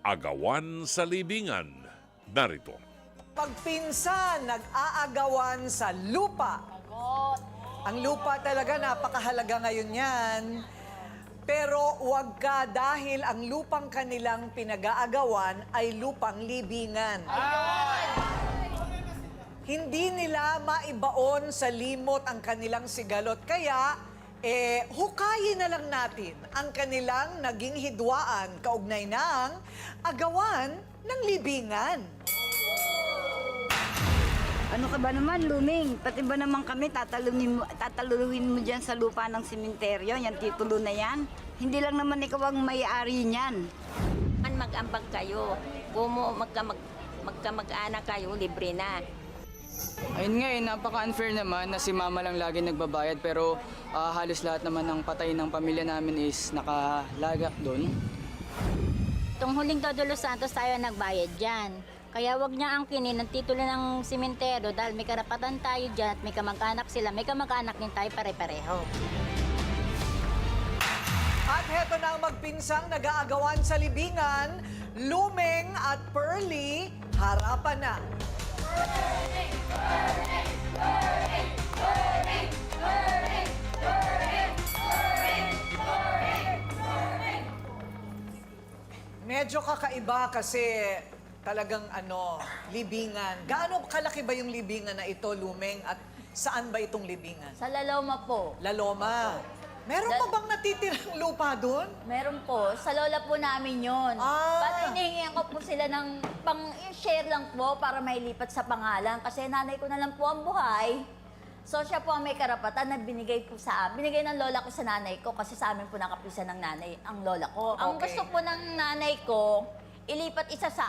agawan sa libingan. Narito. Pagpinsan, nag-aagawan sa lupa. Ang lupa talaga napakahalaga ngayon yan. Pero huwag ka dahil ang lupang kanilang pinag-aagawan ay lupang libingan. Hindi nila maibaon sa limot ang kanilang sigalot. Kaya, hukayin na lang natin ang kanilang naging hidwaan kaugnay ng agawan ng libingan. Ano ka ba naman, Luming? Pati ba naman kami tataluhin mo dyan sa lupa ng sementeryo? Yan, titulo na yan. Hindi lang naman ikaw ang may-ari niyan. Mag-ambag kayo. Kung magkamag-anak kayo, libre na. Ayun nga napaka-unfair naman na si mama lang lagi nagbabayad pero halos lahat naman ng patay ng pamilya namin is nakalagak doon. Itong huling Todo Los Santos tayo nagbayad dyan. Kaya wag niya angkinin ng titulo ng sementeryo dahil may karapatan tayo dyan at may kamag-anak sila. May kamag-anak din tayo pare-pareho. At heto na ang magpinsang nag-aagawan sa libingan, Luming at Pearly, harapan na. Medyo kakaiba kasi talagang libingan. Gaano kalaki ba yung libingan na ito, Luming? At saan ba itong libingan? Sa Laloma po. Laloma. Meron pa bang natitirang lupa doon? Meron po. Sa lola po namin yon. Pero hinihingihan ko po sila ng pang-share lang po para mailipat sa pangalan. Kasi nanay ko na lang po ang buhay. So siya po ang may karapatan na binigay ng lola ko sa nanay ko kasi sa amin po nakapisa ng nanay ang lola ko. Ang Okay. gusto po ng nanay ko, ilipat isa sa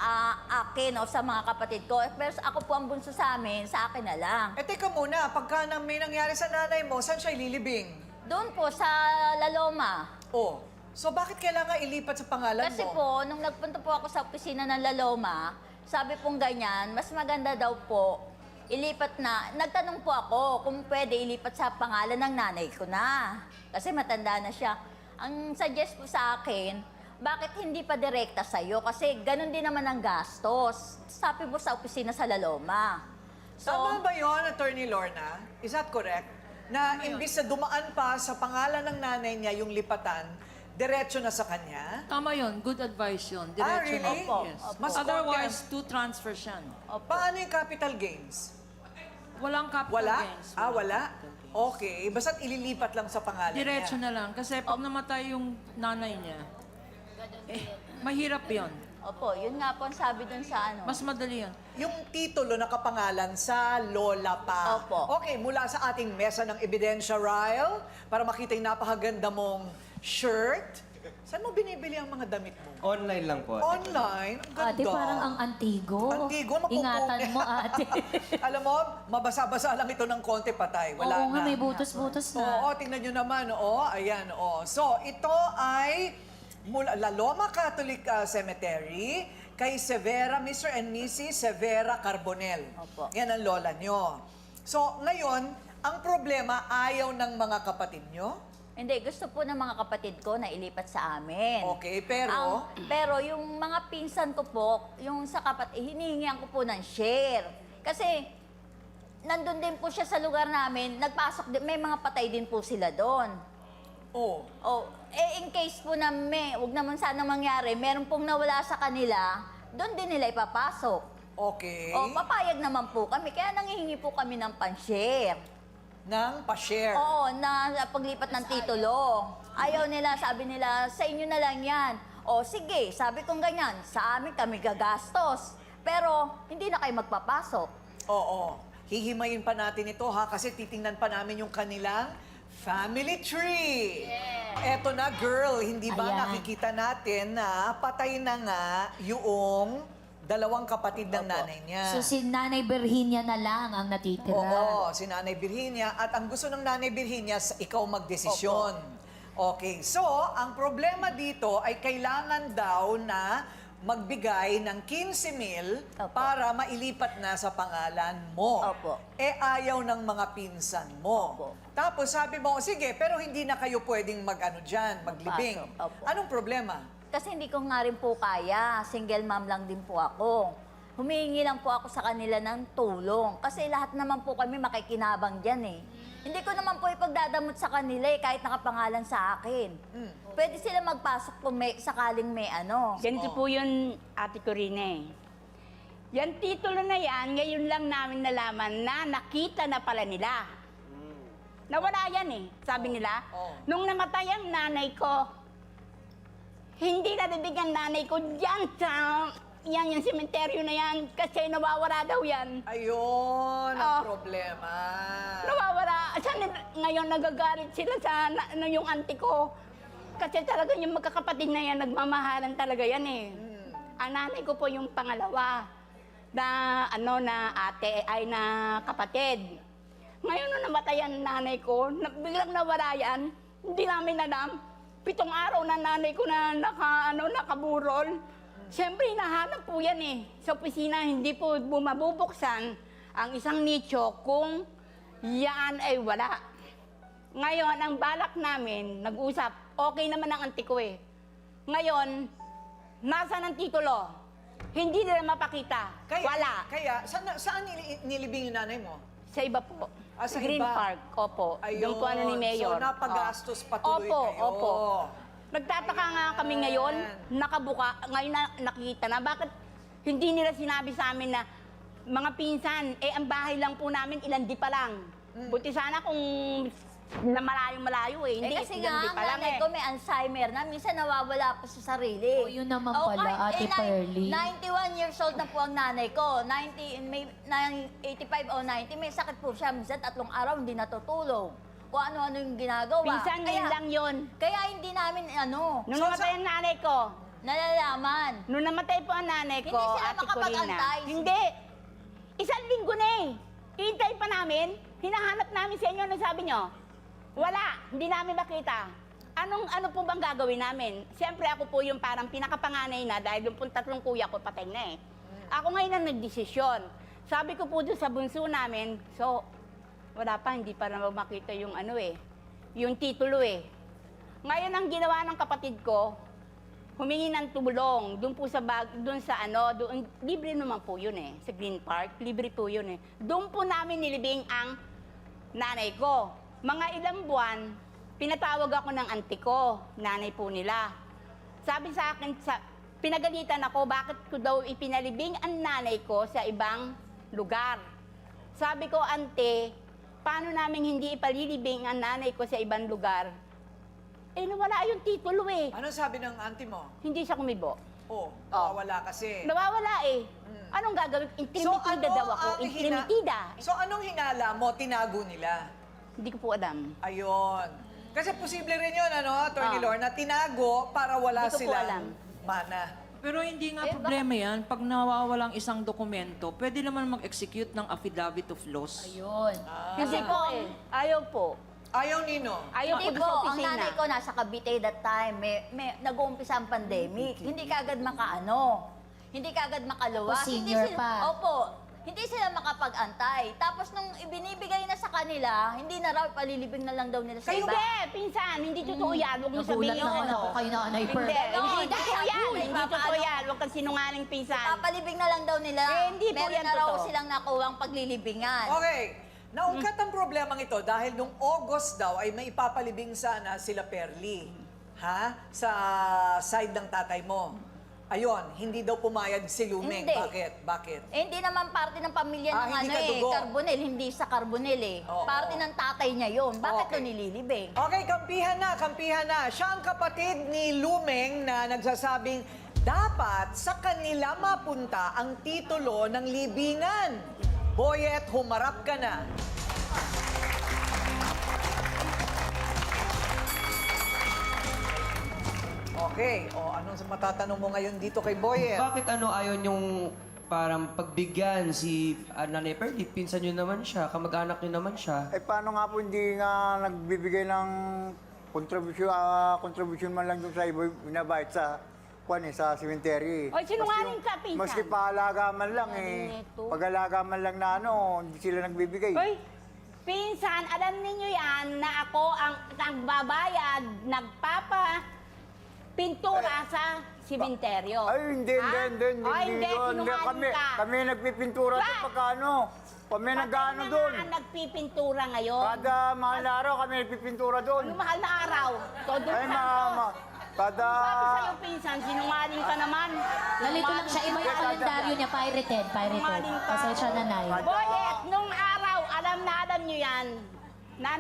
akin o sa mga kapatid ko. Pero ako po ang bunso sa amin, sa akin na lang. Teka muna, pagka may nangyari sa nanay mo, saan siya ililibing? Doon po sa Laloma. Oh, so bakit kailangan ilipat sa pangalan Kasi mo? po, nung nagpunta po ako sa opisina ng Laloma, sabi pong ganyan, mas maganda daw po, ilipat na, nagtanong po ako kung pwede ilipat sa pangalan ng nanay ko na. Kasi matanda na siya. Ang suggest po sa akin, bakit hindi pa direkta sa'yo? Kasi ganun din naman ang gastos. Sabi po sa opisina sa Laloma. Tama ba yun, Attorney Lorna? Is that correct? Na imbis na dumaan pa sa pangalan ng nanay niya yung lipatan, diretso na sa kanya? Tama yun. Good advice yun. really? Diretso na. Opo, Yes. opo. Mas Otherwise, two transfers yan. Paano yung capital gains? Walang capital Wala? gains. Wala? Okay. Basta't ililipat lang sa pangalan Diretso niya. na lang. Kasi pag namatay yung nanay niya, mahirap yun. Opo, yun nga po ang sabi dun sa ano. Mas madali yun. Yung titulo nakapangalan sa lola pa. Opo. Okay, mula sa ating mesa ng ebidensya, Ryle, para makita yung napakaganda mong shirt. Saan mo binibili ang mga damit mo? Online lang po. Online? Ang ganda. Ate, parang ang antigo. Antigo, mapupunin. Ingatan mo, ate. Alam mo, mabasa-basa lang ito ng konti patay. Wala Oo nga, na. may butos-butos na. Oo, tingnan nyo naman. Oo, ayan. Oo. So, ito ay mula Laloma Catholic Cemetery kay Severa, Mr. and Mrs. Severa Carbonell. Opo. Yan ang lola nyo. So, ngayon, ang problema, ayaw ng mga kapatid nyo? Hindi, gusto po ng mga kapatid ko na ilipat sa amin. Okay, pero... Pero yung mga pinsan ko po, yung sa hinihingihan ko po ng share. Kasi nandun din po siya sa lugar namin, nagpasok din, may mga patay din po sila doon. Oh. In case po na huwag naman sana mangyari, meron pong nawala sa kanila, doon din nila ipapasok. Okay. Papayag naman po kami, kaya nangihingi po kami ng pan-share. Ng pa-share. Oo, na paglipat ng titulo. Ayaw nila, sabi nila, sa inyo na lang yan. O sige, sabi kong ganyan, sa amin kami gagastos. Pero hindi na kayo magpapasok. Oo. Hihimayin pa natin ito ha, kasi titingnan pa namin yung kanilang family tree. Eto na, girl, hindi ba Ayan. nakikita natin na patay na nga yung dalawang kapatid ng nanay niya. So si Nanay Virginia na lang ang natitira. Oo, si Nanay Virginia. At ang gusto ng Nanay Virginia, ikaw magdesisyon. Okay, so ang problema dito ay kailangan daw na magbigay ng 15,000 Opo. para mailipat na sa pangalan mo. Opo. Ayaw ng mga pinsan mo. Opo. Tapos sabi mo, sige, pero hindi na kayo pwedeng mag-ano dyan, maglibing. Opo. Anong problema? Kasi hindi ko nga rin po kaya. Single mom lang din po ako. Humihingi lang po ako sa kanila ng tulong. Kasi lahat naman po kami makikinabang dyan eh. Hindi ko naman po ipagdadamot sa kanila eh, kahit nakapangalan sa akin. Pwede sila magpasok kung sakaling may ano. Ganito po yun, Ate Corina eh. Yan titulo na yan, ngayon lang namin nalaman na nakita na pala nila. Nawala yan eh, sabi nila. Nung namatay ang nanay ko, hindi nabibigyan nanay ko dyan sa yung sementeryo na yan kasi nawawala daw yan. Ayun ang problema. Nawawala. Ngayon nagagalit sila sa yung auntie ko. Kasi talaga yung magkakapatid na yan, nagmamahalan talaga yan eh. Ang nanay ko po yung pangalawa na na ate ay na kapatid. Ngayon nung namatay ang nanay ko, biglang nawala yan, hindi namin alam. 7 araw na nanay ko na nakaburol. Siyempre, hinahanap po yan eh. Sa opisina, hindi po bumabubuksan ang isang nicho kung yan ay wala. Ngayon, ang balak namin, nag-usap, okay naman ang auntie ko eh. Ngayon, nasaan ang titulo? Hindi nila mapakita. Wala. Kaya, saan nilibing yung nanay mo? Sa iba po. Sa Green iba? Park, opo. Doon po ni Mayor. So, napagastos patuloy Opo, kayo. opo. Nagtataka nga kami ngayon, nakabuka, ngayon na nakikita na, bakit hindi nila sinabi sa amin na, mga pinsan, ang bahay lang po namin, ilan di pa lang. Buti sana kung na malayo-malayo eh. Hindi, kasi ilan di nga, pa ang lang nanay ko may Alzheimer na, minsan nawawala pa sa sarili. Oh, yun naman pala, Ate Pearly. 91 years old na po ang nanay ko. 85 o 90, may sakit po siya. Minsan 3 araw hindi natutulog. Kung ano-ano yung ginagawa. Pinsan ngayon lang yun. Kaya hindi namin Nung namatay ang nanay ko, nalalaman. nung namatay po ang nanay ko, Hindi sila Ate makapag-antay. Corina. Hindi. 1 linggo na eh. Hintay pa namin. Hinahanap namin sa inyo. Ano sabi nyo? Wala. Hindi namin makita. Ano po bang gagawin namin? Siyempre ako po yung parang pinakapanganay na dahil yung 3 kuya ko patay na eh. Ako ngayon ang nagdesisyon. Sabi ko po doon sa bunso namin, so, wala pa, hindi pa naman makita yung yung titulo eh. Ngayon ang ginawa ng kapatid ko, humingi ng tulong doon po sa doon libre naman po yun eh, sa Green Park, libre po yun eh. Doon po namin nilibing ang nanay ko. Mga ilang buwan, pinatawag ako ng auntie ko, nanay po nila. Sabi sa akin, pinagalitan ako, bakit ko daw ipinalibing ang nanay ko sa ibang lugar. Sabi ko, ante, paano namin hindi ipalilibing ang nanay ko sa ibang lugar? Nawala yung titulo eh. Anong sabi ng auntie mo? Hindi siya kumibo. Nawawala kasi. Nawawala eh. Anong gagawin? Intrimitida daw ako. Intrimitida. So, anong hinala mo, tinago nila? Hindi ko po alam. Ayun. Kasi posible rin yun, Attorney Ah. Lorna, tinago para wala Hindi ko po alam. silang mana. Pero hindi nga problema yan. Pag nawawalang isang dokumento, pwede naman mag-execute ng affidavit of loss. Ayun. Hindi po eh. Ayaw po. Ayaw nino. Ayaw Hindi po po, sa ang opisina. nanay ko nasa Cavite that time. Nag-uumpisa ang pandemic. Hindi kagad makaano. Hindi kagad makaluwas. O, Hindi senior sila, pa. Opo. Hindi sila makapag-antay. Tapos nung ibinibigay na sa kanila, hindi na raw, palilibing na lang daw nila sa iba. Hindi, pinsan. Hindi totoo yan. Huwag mo Nagulat sabihin naman ako kay Nanay Hindi, Pearly. hindi Ganon. totoo yan. Ay, Hindi totoo yan. Huwag kang sinungaling, pinsan. Papalibing na lang daw nila. Hindi po Meron yan na raw totoo. silang nakuwang paglilibingan. Okay. Naungkat ang problemang ito dahil nung August daw ay may ipapalibing sana sila Perly. Sa side ng tatay mo. Ayun, hindi daw pumayag si Lumeng. Hindi. Bakit? Hindi naman parte ng pamilya ng hindi kadugo. Carbonell, hindi sa Carbonell eh. Oo. Parte ng tatay niya yun. Bakit Okay. to nililibing? Okay, kampihan na. Siya ang kapatid ni Lumeng na nagsasabing dapat sa kanila mapunta ang titulo ng libingan. Boyet, humarap ka na. Okay, anong matatanong mo ngayon dito kay Boyet? Bakit ayaw niyong parang pagbigyan si Nanay Pearly? Pinsan niyo naman siya, kamag-anak niyo naman siya. Paano nga po hindi nga nagbibigay ng contribution man lang doon sa iba, binabayad sa sa cemetery. Oy, sinungaling ka, pinsan. Maski paalaga man lang pag-alaga man lang na hindi sila nagbibigay. Hoy, pinsan, alam ninyo yan na ako ang nagbabayad, pintura sa simenteryo. Ay, hindi Ha? yun. Ay, hindi, Hindi sinungaling ka. kami nagpipintura Ba? doon pagka ano. Kami nag-ano Patay na doon. nga ang nagpipintura ngayon. Kada mahal na araw kami nagpipintura doon. Ano mahal na araw? Todo Ay, Santos. kada... Sabi sa'yo, pinsan, sinungaling ka naman. Nalito lang siya. Iba yung kalendaryo niya. Pirated. Sinungaling ka. Pasensya na, Nay. Boyet, nung araw, alam nyo yan, na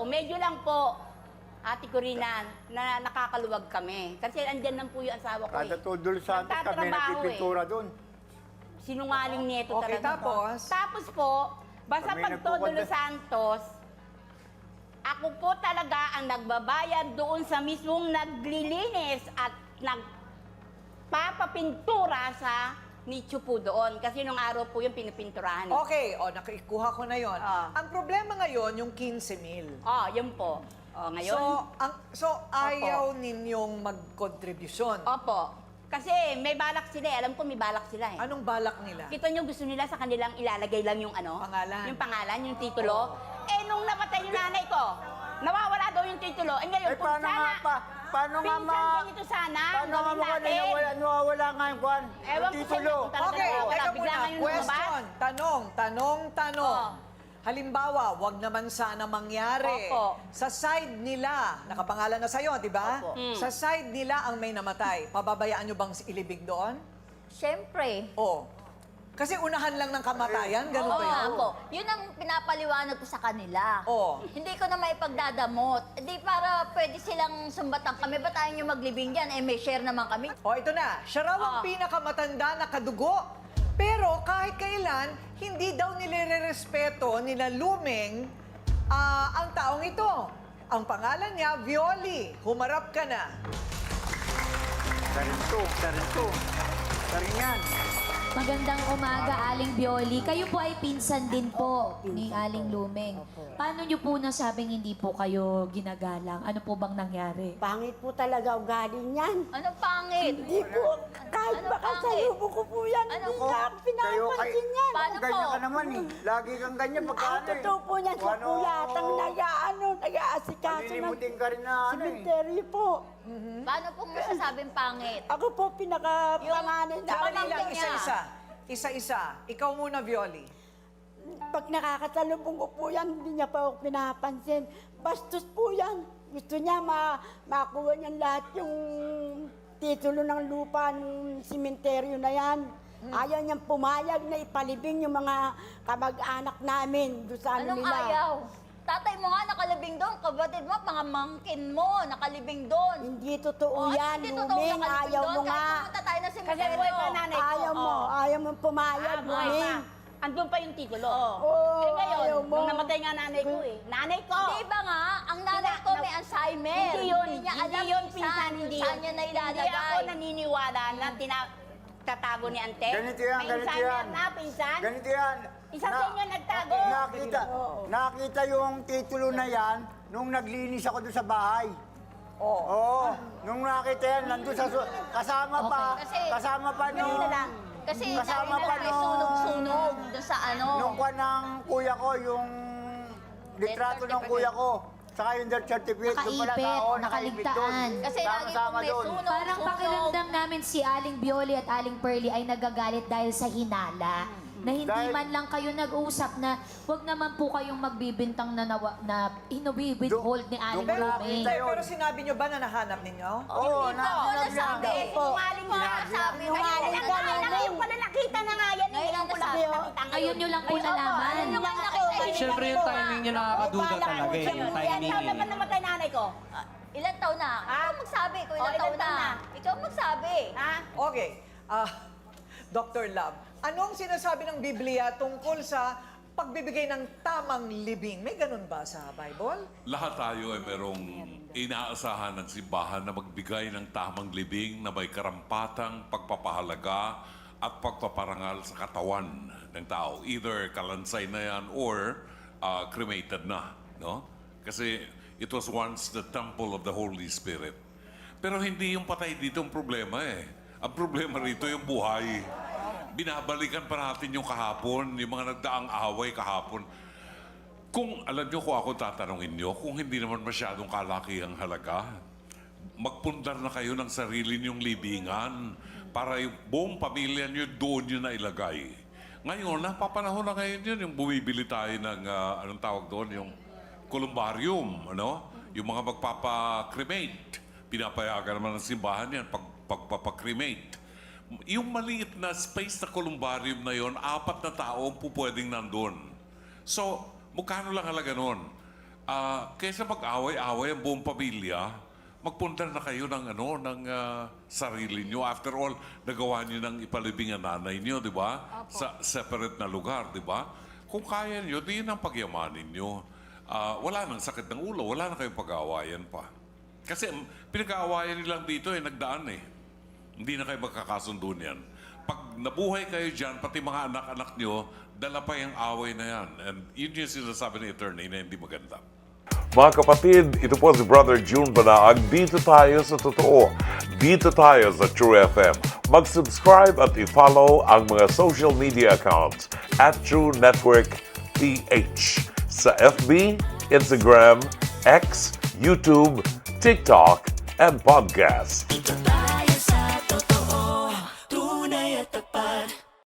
medyo lang po, Ate Corina, na nakakaluwag kami. Kasi andyan lang po yung asawa ko. Kada Eh. Tudol Santos kami Nagtatrabaho nagpipintura doon. Sinungaling nito Okay, talaga. tapos? Tapos po, basta Kami pag todo nagpupunta- Los Santos, ako po talaga ang nagbabayad doon sa mismong naglilinis at nagpapapintura sa nicho po doon. Kasi nung araw po yung pinipinturahan. Okay, nakikuha ko na yon. Ah. Ang problema ngayon, yung 15,000. Yun po. Ngayon? So ayaw ninyong magkontribusyon. Opo. Kasi may balak sila eh. Alam ko may balak sila eh. Anong balak nila? Kita nyo gusto nila sa kanilang ilalagay lang yung ano? Pangalan. Yung pangalan, yung titulo. Eh, nung napatay yung nanay ko, nawawala daw yung titulo. Eh ngayon, Eh, kung paano nga sana, pa? Paano nga pinsan ganito sana, Paano nga gawin mga natin. nawawala nga yung kwan? Ewan Yung ko sa titulo. inyo kung talaga Okay, nawawala. teka Bigla muna. ngayon lumabas. Question. Tanong. Oh. Halimbawa, wag naman sana mangyari. Opo. Sa side nila, nakapangalan na sa'yo, di ba? Opo. Sa side nila ang may namatay. Pababayaan nyo bang ilibig doon? Siyempre. Kasi unahan lang ng kamatayan, ganun Oo ba nga yun? po. Yun ang pinapaliwanag ko sa kanila. Oo. Hindi ko na maipagdadamot. Hindi para pwede silang sumbatan kami. Ba't ayaw nyo maglibing dyan? Eh, may share naman kami. Ito na. Siya raw ang pinakamatanda na kadugo. Pero kahit kailan, hindi daw nilirespeto nila Lumeng ang taong ito. Ang pangalan niya, Violi. Humarap ka na. Darin to. Darin yan. Magandang umaga, Aling Bioli. Kayo po ay pinsan din po ni Aling Lumeng. Paano niyo po nasabing hindi po kayo ginagalang? Ano po bang nangyari? Pangit po talaga ugali niyan. Anong pangit? Hindi po, kahit Ano makasalubong ko po yan, Ano hindi po? niya ako pinapansin yan. Paano po? Ganyan ka naman eh. Lagi kang ganyan Ang pagka ano eh. totoo po niyan sa Ano, pulatang nag-aasikaso ng Malilimutin ka rin na ano eh. simenteryo po. Paano po masasabing pangit? Ako po pinaka-panganay na Dali lang, niya. isa-isa. Isa-isa. Ikaw muna, Violi. Pag nakakasalubong ko po yan, hindi niya pa ako pinapansin. Bastos po yan. Gusto niya makuha niya lahat yung titulo ng lupa ng simenteryo na yan. Ayaw niyang pumayag na ipalibing yung mga kamag-anak namin doon sa ano Anong nila. ayaw? Tatay mo nga nakalibing doon, kapatid mo, pangamangkin mo, nakalibing doon. Hindi totoo yan, Hindi totoo Luming. nakalibing Ayaw doon. mo Kahit nga. pumunta tayo ng Kasi sementeryo. buhay pa nanay ko. Ayaw mo pumayag, Luming. Andun pa yung titulo. Oo, eh ngayon, ayaw mo. nung namatay nga nanay ko eh. Nanay ko! Di ba nga, ang nanay ko may Alzheimer. Hindi yun. niya alam Hindi yun, kung pinsan. saan, Hindi saan yun. niya Hindi nailalagay. ako naniniwala na tatago ni Ante. Ganito yan, May ganito Alzheimer yan. na, pinsan. Ganito yan. Isa sa inyo nagtago. Nakita yung titulo na yan nung naglinis ako doon sa bahay. Oo. Nung nakita yan, nandun sa... Kasama pa. Kasama pa nung... Kasi Kasama pa may sunog-sunog doon sa ano. Nung kwan ng kuya ko, yung litrato ng kuya ko. Saka yung death certificate. yung pala Nakaipit, tao, nakaligtaan. doon. Kasi lagi Sama-sama pong may doon. sunog. Parang pakiramdam namin si Aling Bioli at Aling Pearly ay nagagalit dahil sa hinala. Na hindi Dahil- man lang kayo nag-usap na wag naman po kayong magbibintang na inubibithold ni Aling Doon Lumeng. nakita yun. Pero sinabi nyo ba na nahanap ninyo? Oo, Hindi po ako nasabi. Sinungaling ka. Sabi, Sinungaling ka. Ngayon pala nakita na nga yan. Ngayon lang ko lang nasabi. nakita ngayon. Ayun nyo lang po nalaman. Ayun yung lang nakita. Siyempre yung timing niya nakakaduda talaga eh. Yung timing Ilan taon eh. naman namatay nanay ko? Ilan taon na? Ikaw magsabi kung ilan ilan taon na. taon na? Ikaw magsabi. Ha? Okay. Dr. Love, anong sinasabi ng Biblia tungkol sa pagbibigay ng tamang libing? May ganun ba sa Bible? Lahat tayo ay merong inaasahan ng simbahan na magbigay ng tamang libing na may karampatang pagpapahalaga at pagpaparangal sa katawan ng tao. Either kalansay na yan or cremated na. No? Kasi it was once the temple of the Holy Spirit. Pero hindi yung patay dito ang problema eh. Ang problema rito yung buhay. Binabalikan pa natin yung kahapon, yung mga nagdaang away kahapon. Kung alam nyo kung ako tatanungin nyo, kung hindi naman masyadong kalaki ang halaga, magpundar na kayo ng sarili niyong libingan para yung buong pamilya niyo doon yun na ilagay. Ngayon, napapanahon na ngayon yun, yung bumibili tayo ng, anong tawag doon, yung columbarium, ano? Yung mga magpapa-cremate. Pinapayagan naman ng simbahan yan, pagpapa-cremate. Yung maliit na space na columbarium na yon, 4 na tao po pwedeng nandun. So, mukano lang halaga nun? Kaysa mag-away-away ang buong pamilya, magpundar na kayo ng sarili nyo. After all, nagawa nyo ng ipalibing ang nanay nyo, di ba? Sa separate na lugar, di ba? Kung kaya nyo, di yun ang pagyamanin nyo. Wala nang sakit ng ulo, wala na kayong pag-aawayan pa. Kasi pinag-aawayan nilang dito nagdaan eh. Hindi na kayo magkakasundo niyan. Pag nabuhay kayo dyan, pati mga anak-anak nyo, dala pa yung away na yan. And yun yung sinasabi ng attorney na hindi maganda. Mga kapatid, ito po si Brother June Banaag. Dito tayo sa totoo. Dito tayo sa True FM. Mag-subscribe at i-follow ang mga social media accounts at True Network PH sa FB, Instagram, X, YouTube, TikTok, and podcast.